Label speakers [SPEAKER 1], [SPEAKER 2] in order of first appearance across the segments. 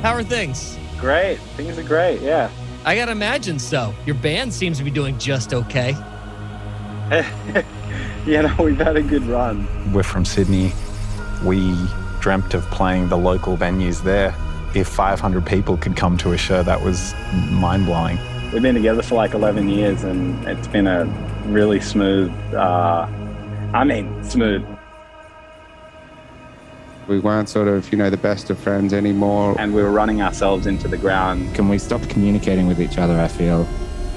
[SPEAKER 1] How are things?
[SPEAKER 2] Great. Things are great, yeah.
[SPEAKER 1] I gotta imagine so. Your band seems to be doing just okay.
[SPEAKER 2] We've had a good run.
[SPEAKER 3] We're from Sydney. We dreamt of playing the local venues there. If 500 people could come to a show, that was mind-blowing.
[SPEAKER 2] We've been together for like 11 years and it's been a really smooth, smooth.
[SPEAKER 4] We weren't sort of, the best of friends anymore.
[SPEAKER 2] And we were running ourselves into the ground.
[SPEAKER 5] And we stopped communicating with each other, I feel.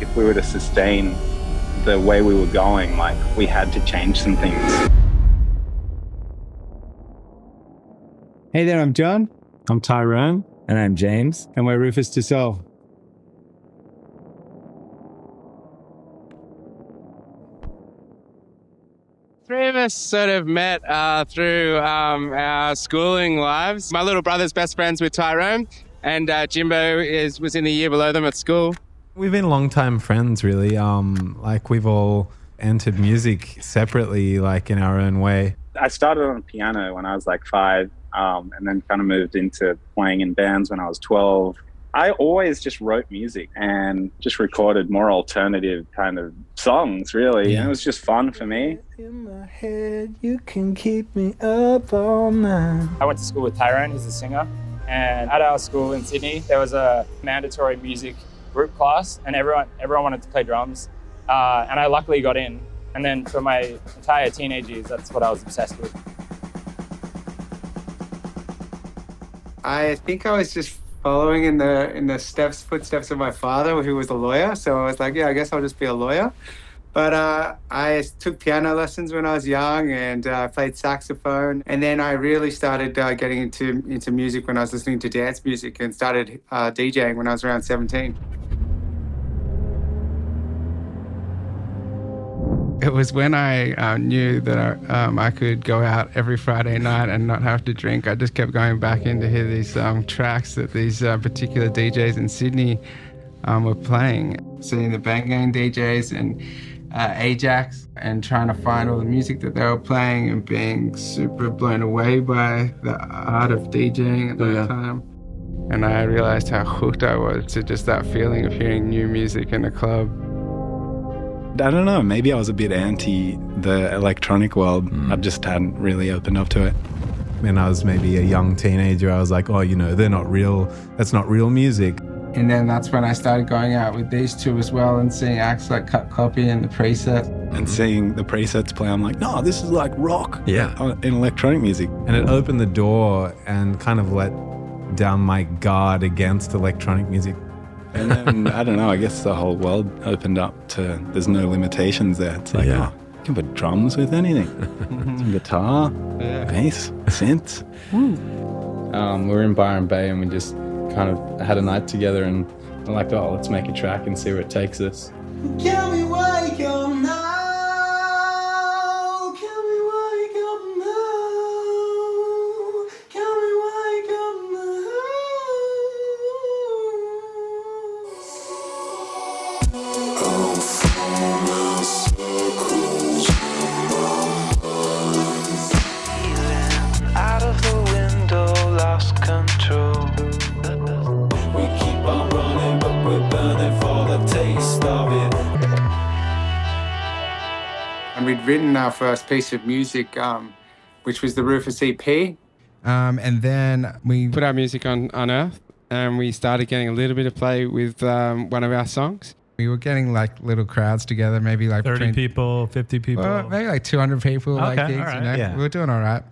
[SPEAKER 2] If we were to sustain the way we were going, we had to change some things.
[SPEAKER 6] Hey there, I'm John.
[SPEAKER 7] I'm Tyrone.
[SPEAKER 5] And I'm James.
[SPEAKER 6] And we're RÜFÜS DU SOL.
[SPEAKER 4] Three of us sort of met through our schooling lives. My little brother's best friends with Tyrone, and Jimbo was in the year below them at school.
[SPEAKER 7] We've been long-time friends, really. We've all entered music separately, in our own way.
[SPEAKER 2] I started on piano when I was 5, and then kind of moved into playing in bands when I was 12. I always just wrote music and just recorded more alternative kind of songs, really. Yeah. And it was just fun for me.
[SPEAKER 8] In my head, you can keep me up all night.
[SPEAKER 9] I went to school with Tyrone, he's a singer. And at our school in Sydney, there was a mandatory music group class and everyone wanted to play drums. And I luckily got in. And then for my entire teenage years, that's what I was obsessed with.
[SPEAKER 4] I think I was just following in the footsteps of my father, who was a lawyer. So I was like, I guess I'll just be a lawyer. But I took piano lessons when I was young, and I played saxophone. And then I really started getting into music when I was listening to dance music, and started DJing when I was around 17. It was when I knew that I could go out every Friday night and not have to drink. I just kept going back in to hear these tracks that these particular DJs in Sydney were playing. Seeing the Bang Gang DJs and Ajax, and trying to find all the music that they were playing, and being super blown away by the art of DJing at that time. And I realized how hooked I was to just that feeling of hearing new music in a club.
[SPEAKER 3] I don't know, maybe I was a bit anti the electronic world. I just hadn't really opened up to it.
[SPEAKER 7] When I was maybe a young teenager, I was like, they're not real, that's not real music.
[SPEAKER 4] And then that's when I started going out with these two as well, and seeing acts like Cut Copy and The Preset.
[SPEAKER 3] And seeing The Presets play, I'm like, no, this is like rock in electronic music.
[SPEAKER 7] And it opened the door and kind of let down my guard against electronic music.
[SPEAKER 3] And then, I don't know, I guess the whole world opened up to, there's no limitations there. It's like, you can put drums with anything. Some guitar, bass, synths.
[SPEAKER 5] We're in Byron Bay, and we just kind of had a night together, and I'm like, let's make a track and see where it takes us.
[SPEAKER 8] Can we wake up now? Can we wake up now? Can we wake up now? I'm forming circles in my mind. Feeling out of the window, lost control. We keep on running, but we're burning for the taste of it.
[SPEAKER 4] And we'd written our first piece of music, which was the RÜFÜS EP. And then we put our music on Earth, and we started getting a little bit of play with one of our songs. We were getting little crowds together, maybe
[SPEAKER 7] 30 people, 50 people.
[SPEAKER 4] Maybe 200 people,
[SPEAKER 7] Okay,
[SPEAKER 4] gigs,
[SPEAKER 7] all right.
[SPEAKER 4] We were doing all right.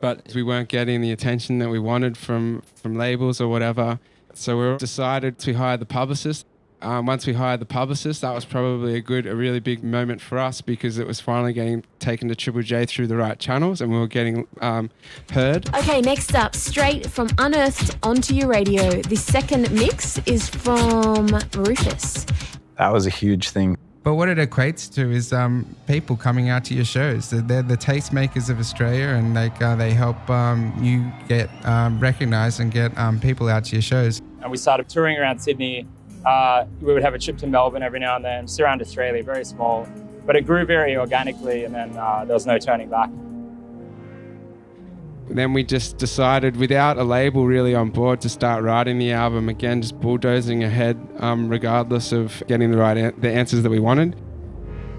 [SPEAKER 4] But we weren't getting the attention that we wanted from labels or whatever. So we decided to hire the publicist. Once we hired the publicist, that was probably a really big moment for us, because it was finally getting taken to Triple J through the right channels, and we were getting heard.
[SPEAKER 10] Okay, next up, straight from Unearthed onto your radio. The second mix is from RÜFÜS.
[SPEAKER 3] That was a huge thing.
[SPEAKER 4] But what it equates to is people coming out to your shows. They're the tastemakers of Australia, and they help you get recognised and get people out to your shows.
[SPEAKER 9] And we started touring around Sydney. We would have a trip to Melbourne every now and then, just around Australia, very small. But it grew very organically, and then there was no turning back.
[SPEAKER 4] Then we just decided, without a label really on board, to start writing the album again, just bulldozing ahead, regardless of getting the answers that we wanted.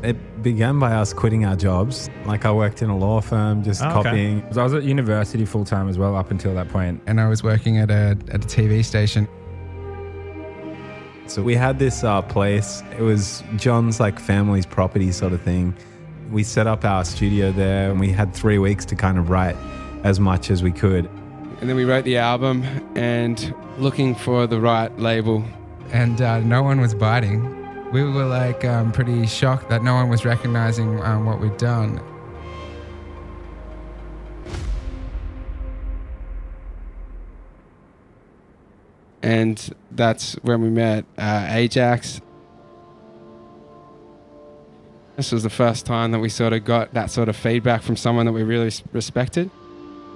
[SPEAKER 7] It began by us quitting our jobs. Like I worked in a law firm, just copying.
[SPEAKER 11] I was at university full time as well up until that point.
[SPEAKER 4] And I was working at a TV station.
[SPEAKER 7] So we had this place. It was John's like family's property sort of thing. We set up our studio there and we had 3 weeks to kind of write as much as we could.
[SPEAKER 4] And then we wrote the album and looking for the right label. And no one was biting. We were like pretty shocked that no one was recognizing what we'd done. And that's when we met Ajax. This was the first time that we sort of got that sort of feedback from someone that we really respected.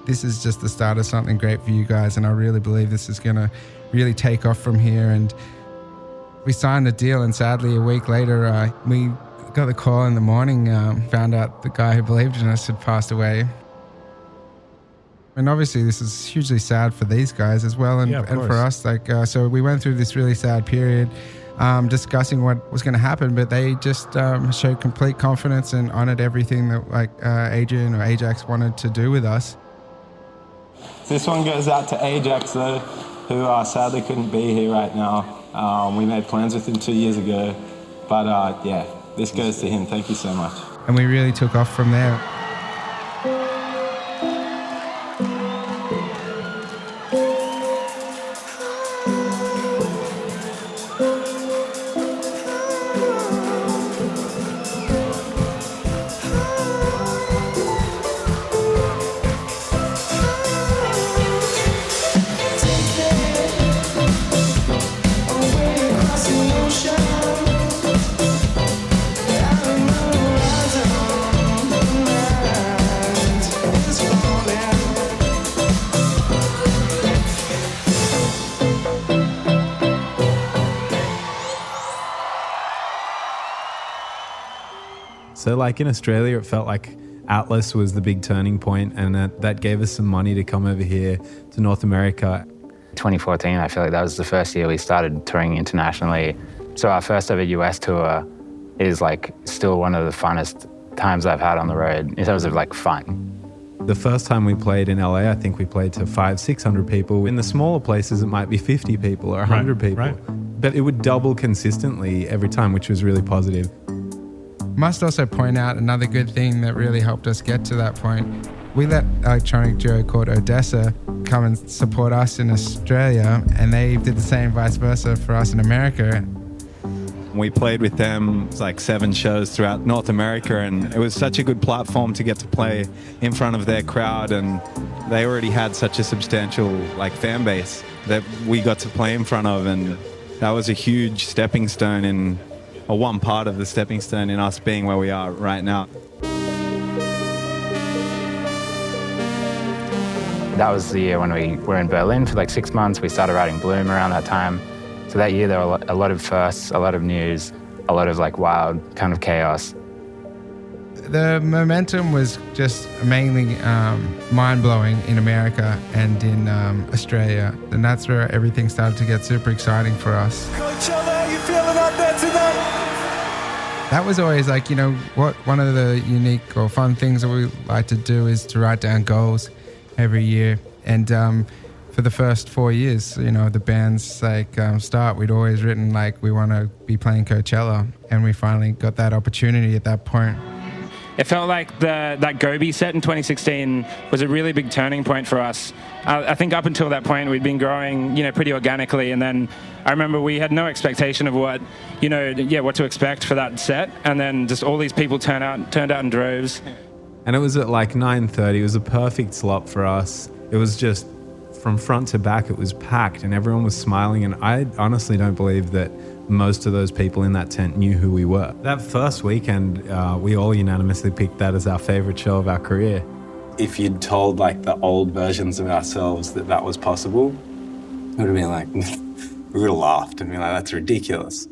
[SPEAKER 4] This is just the start of something great for you guys, and I really believe this is going to really take off from here. And we signed the deal, and sadly a week later we got the call in the morning, found out the guy who believed in us had passed away. And obviously this is hugely sad for these guys as well, and for us. So we went through this really sad period discussing what was going to happen, but they just showed complete confidence and honored everything that Adrian or Ajax wanted to do with us.
[SPEAKER 3] This one goes out to Ajax, though, who sadly couldn't be here right now. We made plans with him 2 years ago, but yeah, this goes to him. Thank you so much.
[SPEAKER 4] And we really took off from there.
[SPEAKER 7] So like in Australia, it felt like Atlas was the big turning point, and that gave us some money to come over here to North America.
[SPEAKER 12] 2014, I feel like that was the first year we started touring internationally. So our first ever US tour is like still one of the funnest times I've had on the road in terms of like fun.
[SPEAKER 7] The first time we played in LA, I think we played to 500-600 people. In the smaller places, it might be 50 people or 100 people. Right. But it would double consistently every time, which was really positive.
[SPEAKER 4] Must also point out another good thing that really helped us get to that point. We let electronic duo called Odessa come and support us in Australia, and they did the same vice versa for us in America.
[SPEAKER 3] We played with them like 7 shows throughout North America, and it was such a good platform to get to play in front of their crowd, and they already had such a substantial like fan base that we got to play in front of, and that was a huge stepping stone in, or one part of the stepping stone in us being where we are right now.
[SPEAKER 12] That was the year when we were in Berlin for like 6 months. We started writing Bloom around that time. So that year there were a lot of firsts, a lot of news, a lot of like wild kind of chaos.
[SPEAKER 4] The momentum was just mainly mind-blowing in America and in Australia. And that's where everything started to get super exciting for us.
[SPEAKER 8] Coachella, you feeling out there tonight?
[SPEAKER 4] That was always like, you know, one of the unique or fun things that we like to do is to write down goals every year. And for the first 4 years, you know, the band's like start, we'd always written like we want to be playing Coachella, and we finally got that opportunity at that point.
[SPEAKER 9] It felt like that Gobi set in 2016 was a really big turning point for us. I think up until that point we'd been growing, you know, pretty organically, and then I remember we had no expectation of what to expect for that set, and then just all these people turned out in droves.
[SPEAKER 7] And it was at like 9:30. It was a perfect slot for us. It was just from front to back, it was packed and everyone was smiling, and I honestly don't believe that most of those people in that tent knew who we were. That first weekend, we all unanimously picked that as our favorite show of our career.
[SPEAKER 5] If you'd told like the old versions of ourselves that was possible, we would have been like, we would have laughed and been like, that's ridiculous.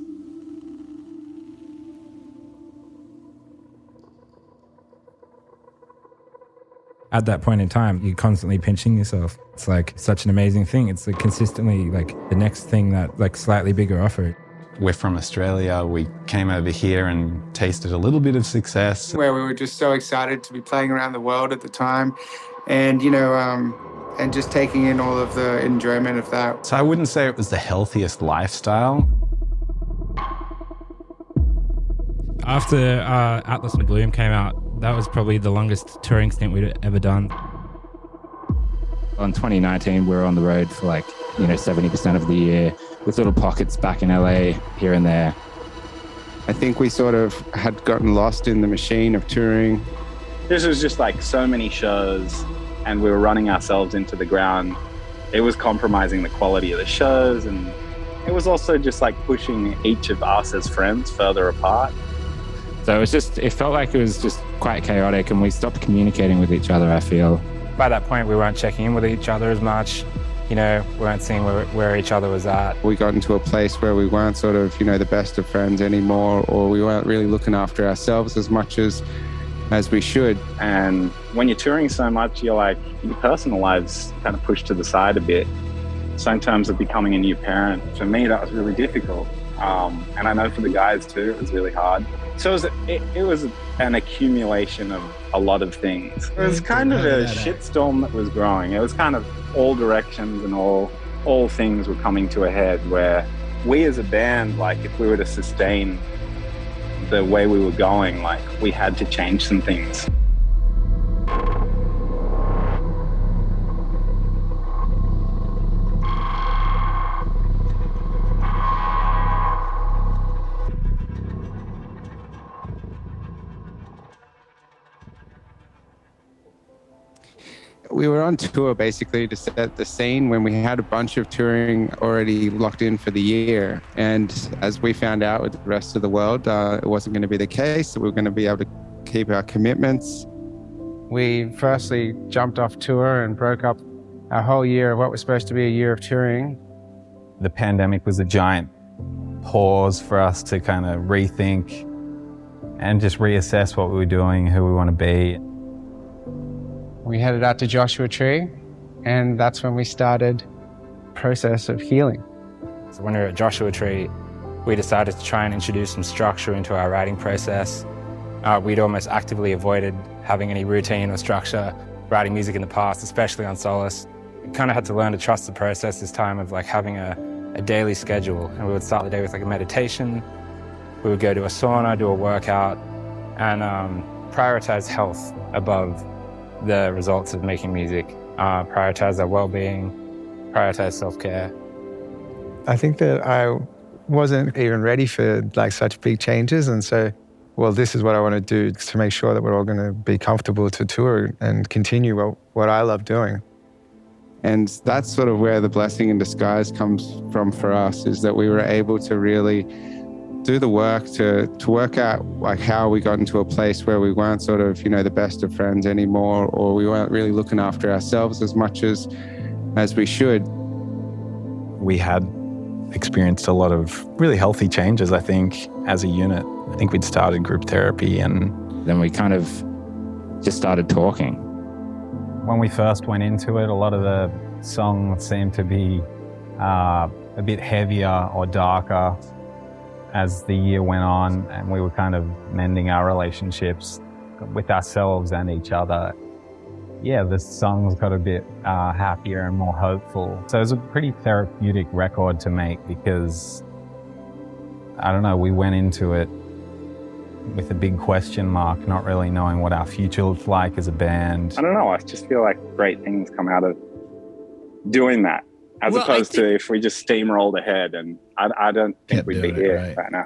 [SPEAKER 11] At that point in time, you're constantly pinching yourself. It's like such an amazing thing. It's like consistently like the next thing that like slightly bigger offer.
[SPEAKER 3] We're from Australia. We came over here and tasted a little bit of success.
[SPEAKER 4] Where we were just so excited to be playing around the world at the time, and and just taking in all of the enjoyment of that.
[SPEAKER 3] So I wouldn't say it was the healthiest lifestyle.
[SPEAKER 11] After Atlas and Bloom came out, that was probably the longest touring stint we'd ever done.
[SPEAKER 12] In 2019, we were on the road for 70% of the year, with little pockets back in LA here and there.
[SPEAKER 4] I think we sort of had gotten lost in the machine of touring.
[SPEAKER 2] This was just like so many shows, and we were running ourselves into the ground. It was compromising the quality of the shows, and it was also just like pushing each of us as friends further apart.
[SPEAKER 12] So it felt like it was just quite chaotic, and we stopped communicating with each other, I feel.
[SPEAKER 9] By that point, we weren't checking in with each other as much. We weren't seeing where each other was at.
[SPEAKER 4] We got into a place where we weren't sort of, the best of friends anymore, or we weren't really looking after ourselves as much as we should.
[SPEAKER 2] And when you're touring so much, you're like, your personal life's kind of pushed to the side a bit. So in terms of becoming a new parent, for me, that was really difficult. And I know for the guys too, it was really hard. So it was an accumulation of a lot of things. It was kind of a shitstorm that was growing. It was kind of all directions, and all things were coming to a head, where we as a band, if we were to sustain the way we were going, we had to change some things.
[SPEAKER 4] We were on tour basically to set the scene when we had a bunch of touring already locked in for the year. And as we found out with the rest of the world, it wasn't going to be the case. We were going to be able to keep our commitments. We firstly jumped off tour and broke up our whole year of what was supposed to be a year of touring.
[SPEAKER 3] The pandemic was a giant pause for us to kind of rethink and just reassess what we were doing, who we want to be.
[SPEAKER 4] We headed out to Joshua Tree, and that's when we started the process of healing.
[SPEAKER 9] So when we were at Joshua Tree, we decided to try and introduce some structure into our writing process. We'd almost actively avoided having any routine or structure writing music in the past, especially on Solace. We kind of had to learn to trust the process this time of having a daily schedule. And we would start the day with a meditation. We would go to a sauna, do a workout, and prioritize health above the results of making music, prioritize our well-being, prioritize self-care.
[SPEAKER 13] I think that I wasn't even ready for such big changes, and so, this is what I want to do to make sure that we're all going to be comfortable to tour and continue what I love doing.
[SPEAKER 4] And that's sort of where the blessing in disguise comes from for us, is that we were able to really do the work to work out how we got into a place where we weren't sort of, the best of friends anymore, or we weren't really looking after ourselves as much as we should.
[SPEAKER 3] We had experienced a lot of really healthy changes, I think, as a unit. I think we'd started group therapy, and
[SPEAKER 12] then we kind of just started talking.
[SPEAKER 3] When we first went into it, a lot of the songs seemed to be a bit heavier or darker as the year went on, and we were kind of mending our relationships with ourselves and each other. Yeah, the songs got a bit happier and more hopeful. So it was a pretty therapeutic record to make, because, I don't know, we went into it with a big question mark, not really knowing what our future looked like as a band.
[SPEAKER 2] I don't know, I just feel like great things come out of doing that, as opposed to if we just steamrolled ahead, and I don't think we'd be here right now.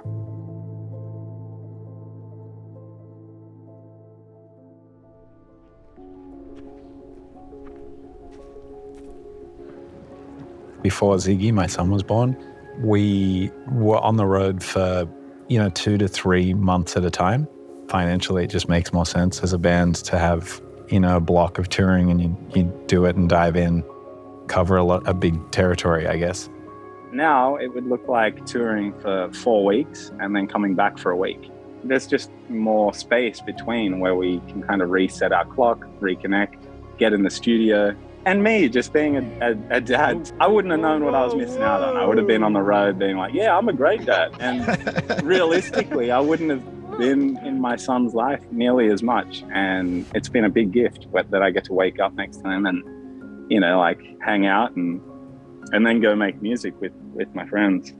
[SPEAKER 3] Before Ziggy, my son, was born, we were on the road for 2 to 3 months at a time. Financially, it just makes more sense as a band to have a block of touring, and you do it and dive in, cover a big territory, I guess.
[SPEAKER 2] Now it would look like touring for 4 weeks and then coming back for a week. There's just more space between where we can kind of reset our clock, reconnect, get in the studio. And me just being a dad, I wouldn't have known what I was missing out on. I would have been on the road being like, yeah, I'm a great dad. And realistically, I wouldn't have been in my son's life nearly as much. And it's been a big gift that I get to wake up next to him and, you know, like hang out and then go make music with my friends.